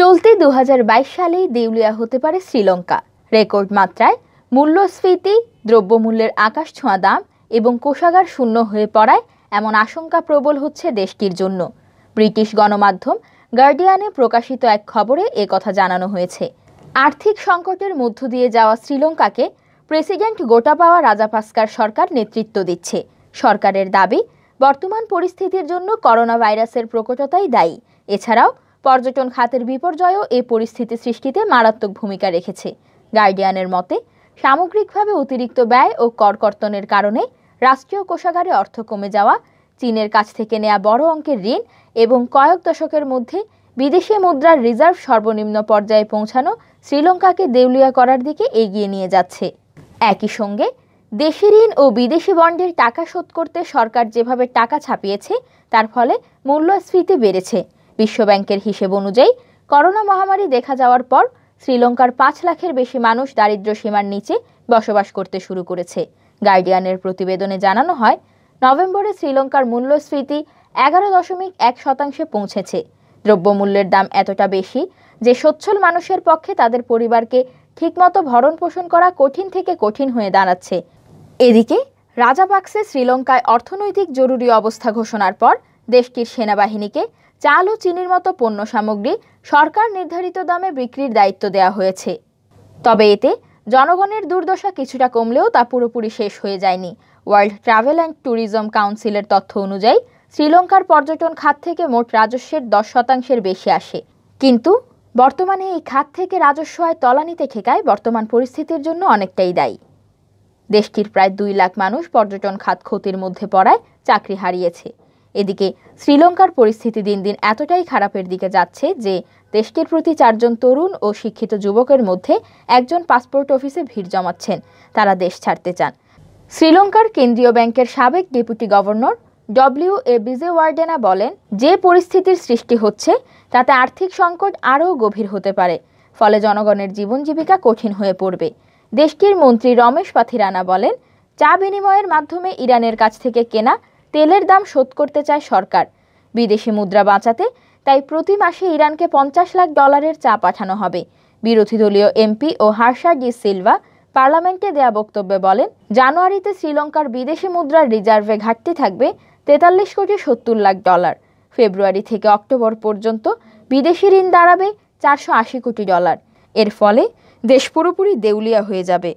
চলতি 2022 সালেই দেউলিয়া হতে পারে শ্রীলঙ্কা। রেকর্ড মাত্রায় মূল্যস্ফীতি, দ্রব্যমূল্যের আকাশছোঁয়া দাম এবং কোষাগার শূন্য হয়ে পড়ায় এমন আশঙ্কা প্রবল হচ্ছে দেশটির জন্য। ব্রিটিশ গণমাধ্যম গার্ডিয়ানে প্রকাশিত এক খবরে কথা জানানো হয়েছে। আর্থিক সংকটের মধ্য দিয়ে যাওয়া শ্রীলঙ্কাকে প্রেসিডেন্ট গোটাবায়া রাজাপাক্সার সরকার নেতৃত্ব দিচ্ছে। সরকারের দাবি, বর্তমান পরিস্থিতির জন্য করোনা ভাইরাসের প্রকটতাই দায়ী। এছাড়াও পর্যটন খাতের বিপর্যয়ও এই পরিস্থিতি সৃষ্টিতে মারাত্মক ভূমিকা রেখেছে। গার্ডিয়ানের মতে, সামগ্রিকভাবে অতিরিক্ত ব্যয় ও কর কর্তনের কারণে রাষ্ট্রীয় কোষাগারে অর্থ কমে যাওয়া, চীনের কাছ থেকে নেওয়া বড় অঙ্কের ঋণ এবং কয়েক দশকের মধ্যে বিদেশি মুদ্রার রিজার্ভ সর্বনিম্ন পর্যায়ে পৌঁছানো শ্রীলঙ্কাকে দেউলিয়া করার দিকে এগিয়ে নিয়ে যাচ্ছে। একই সঙ্গে দেশি ঋণ ও বিদেশি বন্ডের টাকা শোধ করতে সরকার যেভাবে টাকা ছাপিয়েছে, তার ফলে মূল্যস্ফীতি বেড়েছে। বিশ্বব্যাংকের হিসেব অনুযায়ী করোনা মহামারী দেখা যাওয়ার পর শ্রীলঙ্কার 5 লাখের বেশি মানুষ দারিদ্র্য সীমার নিচে বসবাস করতে শুরু করেছে। গার্ডিয়ানের প্রতিবেদনে জানানো হয়, নভেম্বরে শ্রীলঙ্কার মূল্যস্ফীতি 11.1% পৌঁছেছে। দ্রব্যমূল্যের দাম এতটা বেশি যে সচ্ছল মানুষের পক্ষে তাদের পরিবারকে ঠিকমতো ভরণ পোষণ করা কঠিন থেকে কঠিন হয়ে দাঁড়াচ্ছে। এদিকে রাজাপাক্সে শ্রীলঙ্কায় অর্থনৈতিক জরুরি অবস্থা ঘোষণার পর দেশটির সেনাবাহিনীকে চাল ও চিনির মতো পণ্য সামগ্রী সরকার নির্ধারিত দামে বিক্রির দায়িত্ব দেওয়া হয়েছে। তবে এতে জনগণের দুর্দশা কিছুটা কমলেও তা পুরোপুরি শেষ হয়ে যায়নি। ওয়ার্ল্ড ট্রাভেল অ্যান্ড ট্যুরিজম কাউন্সিলের তথ্য অনুযায়ী শ্রীলঙ্কার পর্যটন খাত থেকে মোট রাজস্বের 10% বেশি আসে। কিন্তু বর্তমানে এই খাত থেকে রাজস্ব আয় তলানিতে ঠেকায় বর্তমান পরিস্থিতির জন্য অনেকটাই দায়ী। দেশটির প্রায় 2 লাখ মানুষ পর্যটন খাত ক্ষতির মধ্যে পড়ায় চাকরি হারিয়েছে। এদিকে শ্রীলঙ্কার পরিস্থিতি দিন দিন এতটাই খারাপের দিকে যাচ্ছে যে দেশটির প্রতি 4 জন তরুণ ও শিক্ষিত যুবকের মধ্যে একজন পাসপোর্ট অফিসে ভিড় জমাচ্ছেন। তারা দেশ ছাড়তে চান। শ্রীলঙ্কার কেন্দ্রীয় ব্যাংকের সাবেক ডেপুটি গভর্নর ডব্লিউ.এ. বিজেওয়ার্ডেনা বলেন, যে পরিস্থিতির সৃষ্টি হচ্ছে তাতে আর্থিক সংকট আরও গভীর হতে পারে। ফলে জনগণের জীবন জীবিকা কঠিন হয়ে পড়বে। দেশটির মন্ত্রী রমেশ পাথিরানা বলেন, চা বিনিময়ের মাধ্যমে ইরানের কাছ থেকে কেনা তেলের দাম শোধ করতে চায় সরকার। বিদেশি মুদ্রা বাঁচাতে তাই প্রতি মাসে ইরানকে $50 লাখ চা পাঠানো হবে। বিরোধী দলীয় এমপি ও হার্ষা ডি সিলভা পার্লামেন্টে দেয়া বক্তব্যে বলেন, জানুয়ারিতে শ্রীলঙ্কার বিদেশি মুদ্রার রিজার্ভে ঘাটতি থাকবে $43.70 কোটি। ফেব্রুয়ারি থেকে অক্টোবর পর্যন্ত বিদেশি ঋণ দাঁড়াবে $480 কোটি। এর ফলে দেশ পুরোপুরি দেউলিয়া হয়ে যাবে।